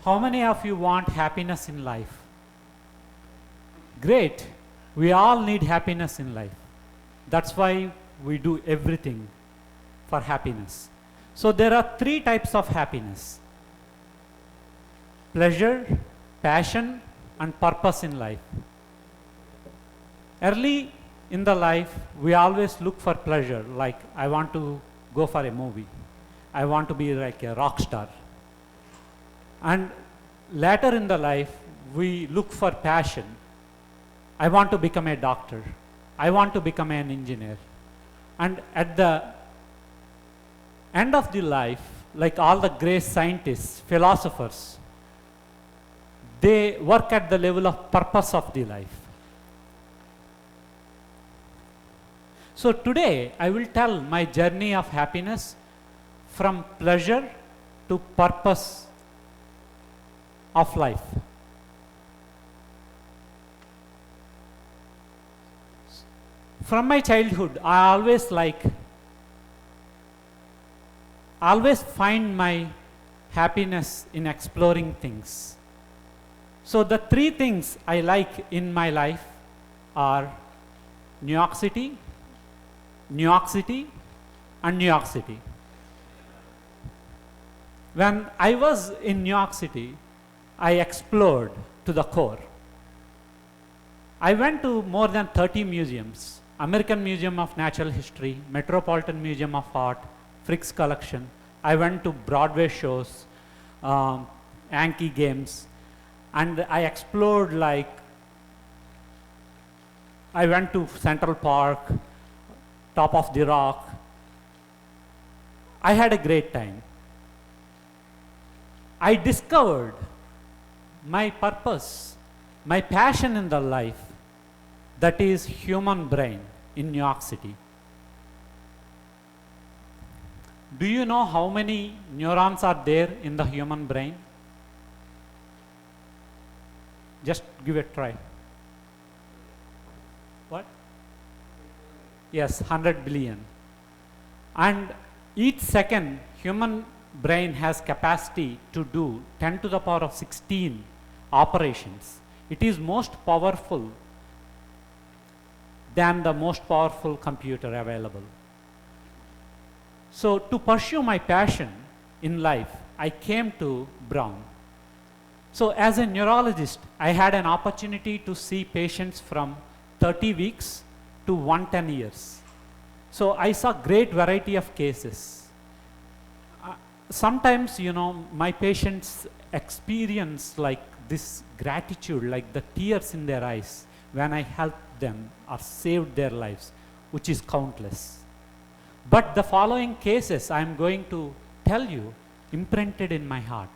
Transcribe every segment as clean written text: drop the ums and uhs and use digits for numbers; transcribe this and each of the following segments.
How many of you want happiness in life? Great. We all need happiness in life. That's why we do everything for happiness. So there are three types of happiness: pleasure, passion, and purpose in life. Early in the life, we always look for pleasure, like I want to go for a movie. I want to be like a rock star. And later in the life, we look for passion. I want to become a doctor. I want to become an engineer. And at the end of the life, like all the great scientists, philosophers, they work at the level of purpose of the life. So today, I will tell my journey of happiness from pleasure to purpose of life. From my childhood, I always find my happiness in exploring things. So the three things I like in my life are New York City, New York City, and New York City. When I was in New York City, I explored to the core. I went to more than 30 museums: American Museum of Natural History, Metropolitan Museum of Art, Frick's Collection. I went to Broadway shows, Yankee games, and I explored, like, I went to Central Park, Top of the Rock. I had a great time. I discovered my purpose, my passion in the life, that is human brain in New York City. Do you know how many neurons are there in the human brain? Just give it a try. What? Yes, 100 billion. And each second, human brain has capacity to do 10 to the power of 16 operations. It is most powerful than the most powerful computer available. So to pursue my passion in life, I came to Brown. So as a neurologist, I had an opportunity to see patients from 30 weeks to 110 years. So I saw great variety of cases. Sometimes, my patients experience like this gratitude, like the tears in their eyes when I helped them or saved their lives, which is countless. But the following cases I am going to tell you imprinted in my heart.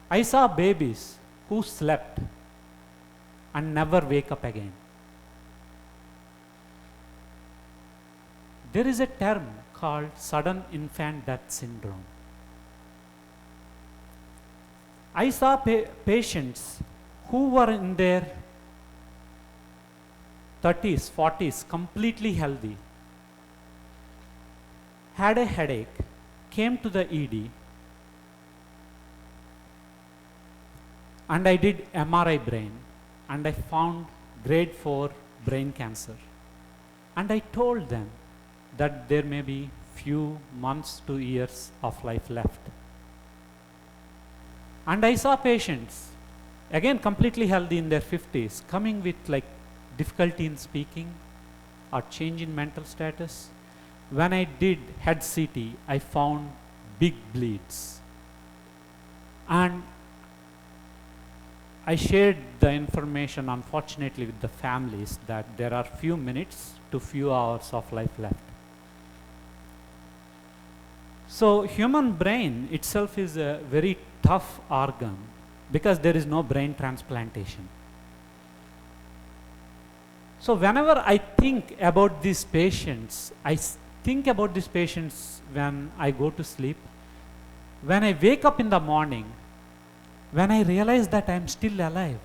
I saw babies who slept and never wake up again. There is a term called sudden infant death syndrome. I saw patients who were in their 30s, 40s, completely healthy, had a headache, came to the ED, and I did MRI brain, and I found grade 4 brain cancer. And I told them that there may be few months to years of life left. And I saw patients, again completely healthy in their 50s, coming with like difficulty in speaking or change in mental status. When I did head CT, I found big bleeds. And I shared the information, unfortunately, with the families that there are few minutes to few hours of life left. So human brain itself is a very tough organ because there is no brain transplantation. So whenever I think about these patients, I think about these patients when I go to sleep. When I wake up in the morning, when I realize that I am still alive,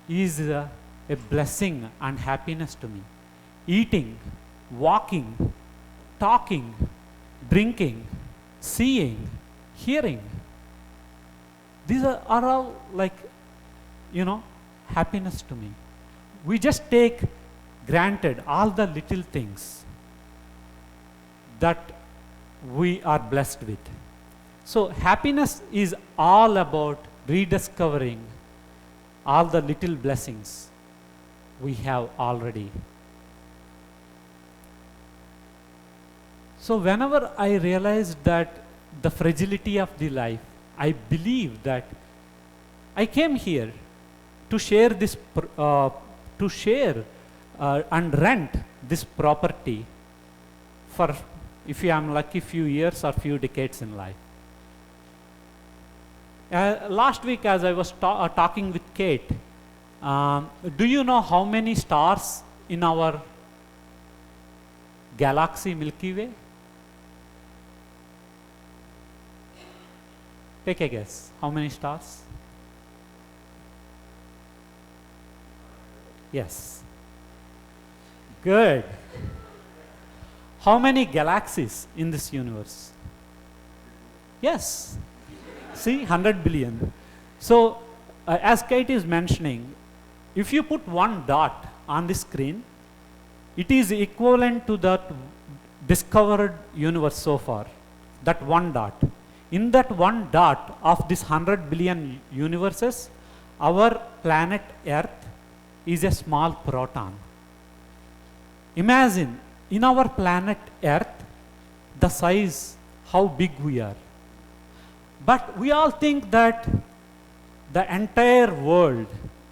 is a blessing and happiness to me. Eating, walking, talking, drinking, seeing, hearing, These are all like, happiness to me. We just take granted all the little things that we are blessed with. So happiness is all about rediscovering all the little blessings we have already. So whenever I realized that the fragility of the life, I believe that I came here to share this, and rent this property for, if I am lucky, few years or few decades in life. Last week, as I was talking with Kate, do you know how many stars in our galaxy Milky Way? Take a guess. How many stars? Yes. Good. How many galaxies in this universe? Yes. See, 100 billion. So, as Kate is mentioning, if you put one dot on the screen, it is equivalent to that discovered universe so far, that one dot. In that one dot of this 100 billion universes, our planet Earth is a small proton. Imagine, in our planet Earth, the size, how big we are. But we all think that the entire world,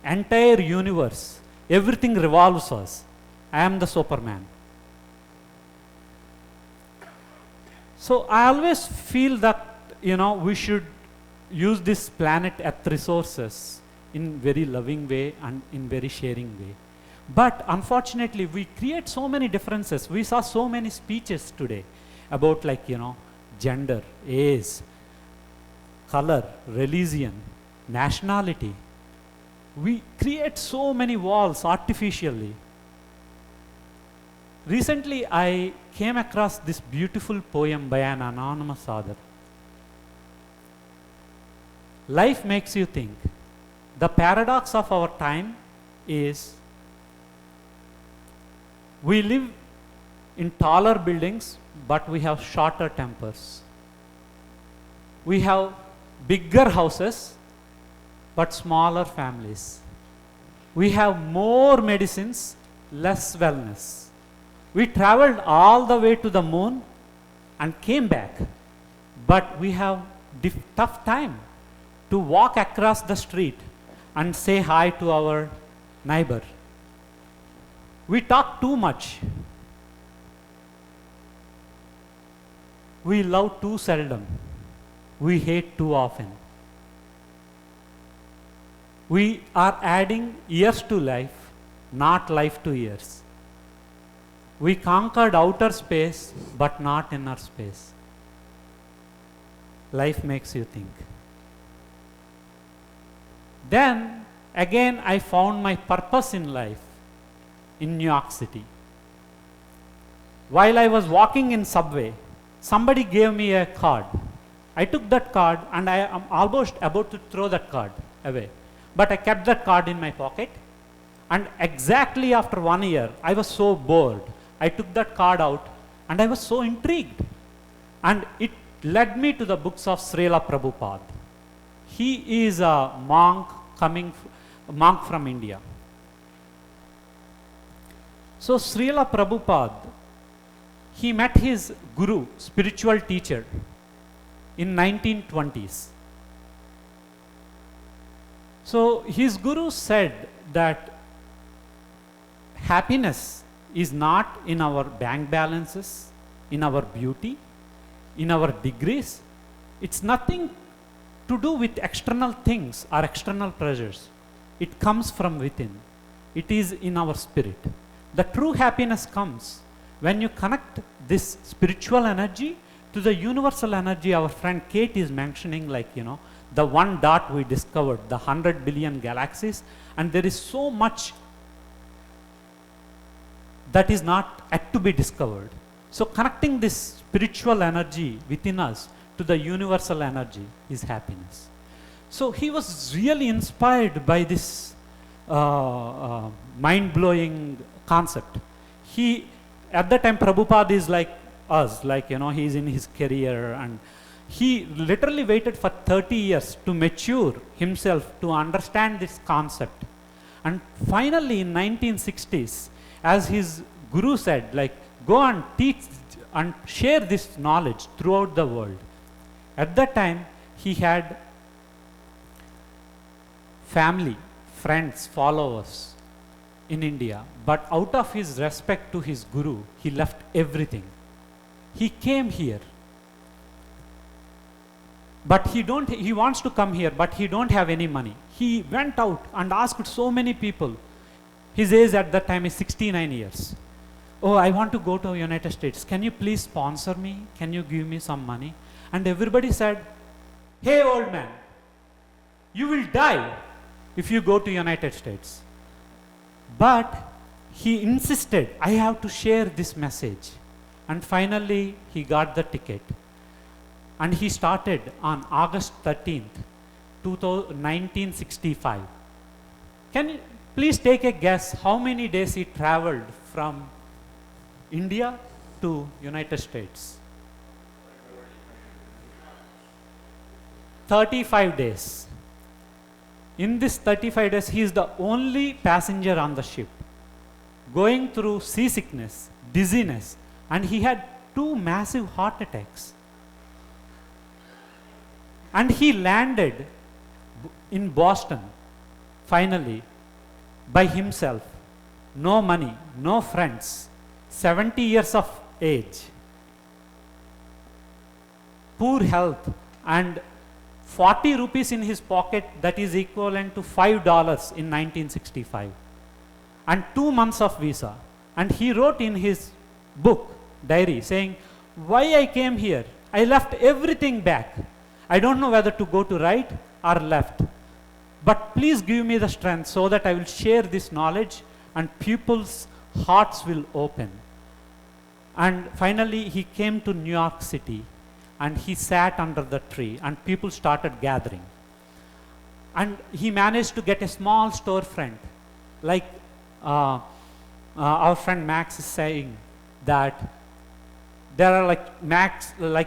entire universe, everything revolves us. I am the Superman. So I always feel that, we should use this planet Earth resources in very loving way and in very sharing way. But unfortunately, we create so many differences. We saw so many speeches today about gender, age, color, religion, nationality. We create so many walls artificially. Recently, I came across this beautiful poem by an anonymous author. Life makes you think. The paradox of our time is we live in taller buildings, but we have shorter tempers. We have bigger houses, but smaller families. We have more medicines, less wellness. We traveled all the way to the moon and came back, but we have tough time to walk across the street and say hi to our neighbor. We talk too much. We love too seldom. We hate too often. We are adding years to life, not life to years. We conquered outer space, but not inner space. Life makes you think. Then, again, I found my purpose in life in New York City. While I was walking in subway, somebody gave me a card. I took that card and I am almost about to throw that card away. But I kept that card in my pocket, and exactly after 1 year, I was so bored. I took that card out and I was so intrigued. And it led me to the books of Srila Prabhupada. He is a monk from India. So Srila Prabhupada, he met his guru, spiritual teacher, in 1920s. So his guru said that happiness is not in our bank balances, in our beauty, in our degrees. It's nothing to do with external things or external pressures. It comes from within. It is in our spirit. The true happiness comes when you connect this spiritual energy to the universal energy our friend Kate is mentioning, the one dot we discovered, the 100 billion galaxies, and there is so much that is not yet to be discovered. So connecting this spiritual energy within us to the universal energy is happiness. So he was really inspired by this mind-blowing concept. He, at the time, Prabhupada is like us, like, you know, he's in his career, and he literally waited for 30 years to mature himself to understand this concept. And finally in 1960s, as his guru said, like, go and teach and share this knowledge throughout the world. At that time, he had family, friends, followers in India, but out of his respect to his guru, he left everything. He came here, but he wants to come here, but he don't have any money. He went out and asked so many people. His age at that time is 69 years. Oh, I want to go to United States. Can you please sponsor me? Can you give me some money? And everybody said, hey, old man, you will die if you go to United States. But he insisted, I have to share this message. And finally, he got the ticket. And he started on August 13th, 1965. Can you please take a guess how many days he traveled from India to United States? 35 days. In this 35 days, he is the only passenger on the ship, going through seasickness, dizziness, and he had 2 massive heart attacks. And he landed in Boston, finally, by himself. No money, no friends, 70 years of age, poor health, and 40 rupees in his pocket, that is equivalent to $5 in 1965, and 2 months of visa. And he wrote in his book, diary, saying, why I came here? I left everything back. I don't know whether to go to right or left. But please give me the strength so that I will share this knowledge and people's hearts will open. And finally, he came to New York City and he sat under the tree and people started gathering. And he managed to get a small storefront. Like our friend Max is saying that there are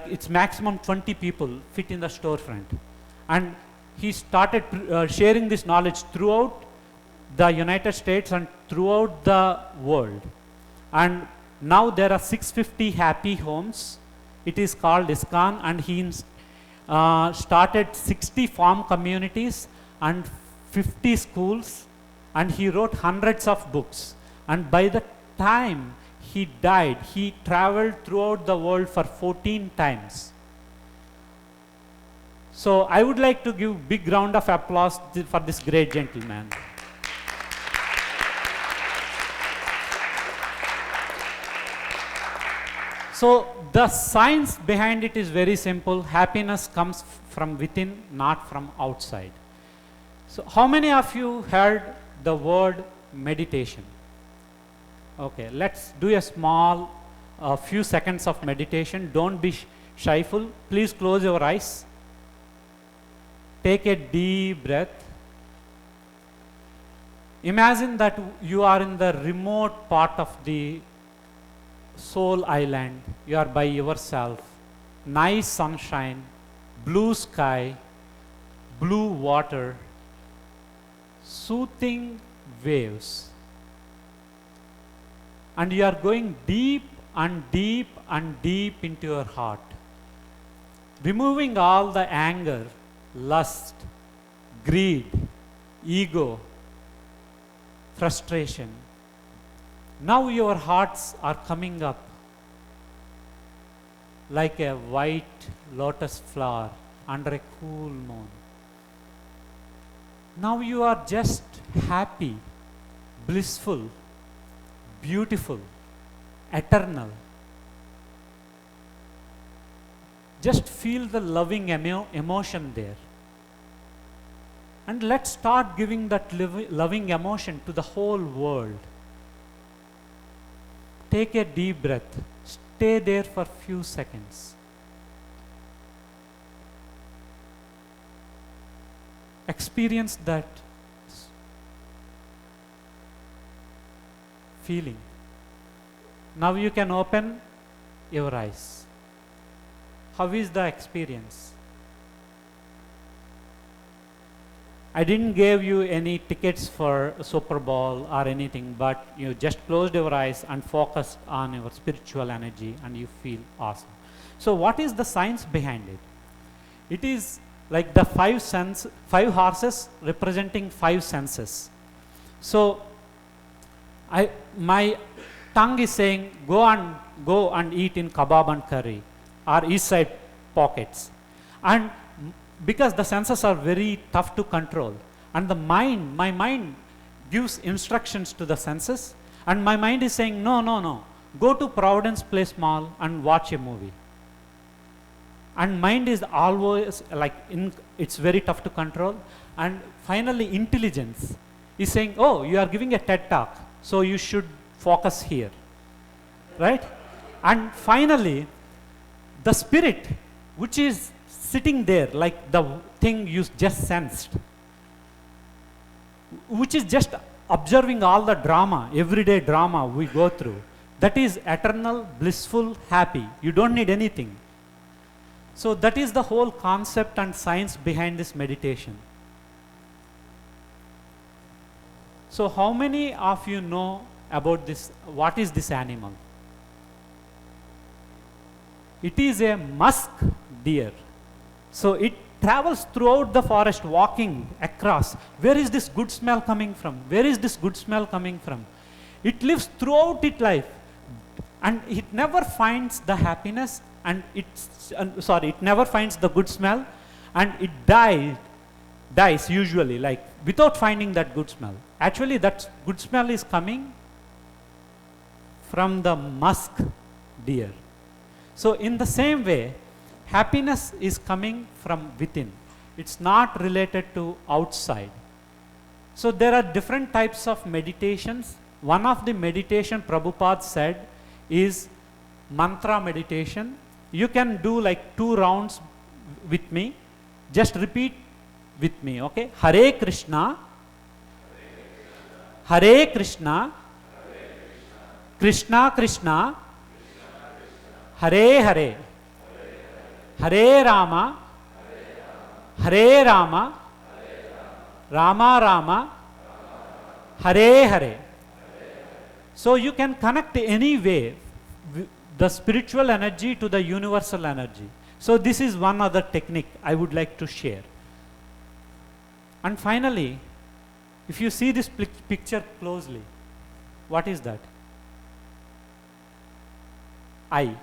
it's maximum 20 people fit in the storefront. And he started sharing this knowledge throughout the United States and throughout the world. And now there are 650 happy homes. It is called ISKCON, and he started 60 farm communities and 50 schools, and he wrote hundreds of books. And by the time he died, he traveled throughout the world for 14 times. So I would like to give a big round of applause for this great gentleman. So the science behind it is very simple. Happiness comes from within, not from outside. So how many of you heard the word meditation? Okay, let's do a small few seconds of meditation. Don't be shyful. Please close your eyes. Take a deep breath. Imagine that you are in the remote part of the Soul Island. You are by yourself. Nice sunshine, blue sky, blue water, soothing waves. And you are going deep and deep and deep into your heart, removing all the anger, lust, greed, ego, frustration. Now your hearts are coming up like a white lotus flower under a cool moon. Now you are just happy, blissful, beautiful, eternal. Just feel the loving emotion there. And let's start giving that loving emotion to the whole world. Take a deep breath. Stay there for a few seconds. experience that feeling. Now you can open your eyes. How is the experience? I didn't give you any tickets for Super Bowl or anything, but you just closed your eyes and focused on your spiritual energy and you feel awesome. So what is the science behind it? It is like the five horses representing 5 senses. So my tongue is saying, go and eat in kebab and curry or east side pockets. And because the senses are very tough to control, and my mind gives instructions to the senses, and my mind is saying, no, go to Providence Place Mall and watch a movie. And mind is always like, it's very tough to control. And finally, intelligence is saying, oh, you are giving a TED talk, so you should focus here, right? And finally, the spirit, which is sitting there, like the thing you just sensed, which is just observing all the drama, everyday drama we go through, that is eternal, blissful, happy. You don't need anything. So that is the whole concept and science behind this meditation. So how many of you know about this? What is this animal? It is a musk deer. So it travels throughout the forest, walking across. Where is this good smell coming from? Where is this good smell coming from? It lives throughout its life, and it never finds the happiness, and it never finds the good smell, and it dies usually, like without finding that good smell. Actually, that good smell is coming from the musk deer. So in the same way, happiness is coming from within. It's not related to outside. So there are different types of meditations. One of the meditation Prabhupada said is mantra meditation. You can do like 2 rounds with me. Just repeat with me, okay? Hare Krishna, Hare Krishna, Krishna Krishna, Hare Hare, Hare Rama, Hare Rama, Rama Rama, Hare Hare. So you can connect any way the spiritual energy to the universal energy. So this is one other technique I would like to share. And finally, if you see this picture closely, what is that? I.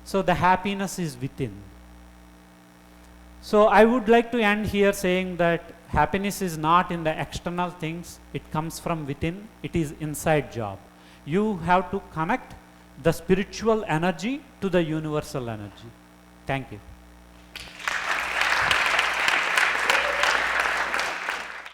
So the happiness is within. So I would like to end here saying that happiness is not in the external things, it comes from within, it is inside job. You have to connect the spiritual energy to the universal energy. Thank you.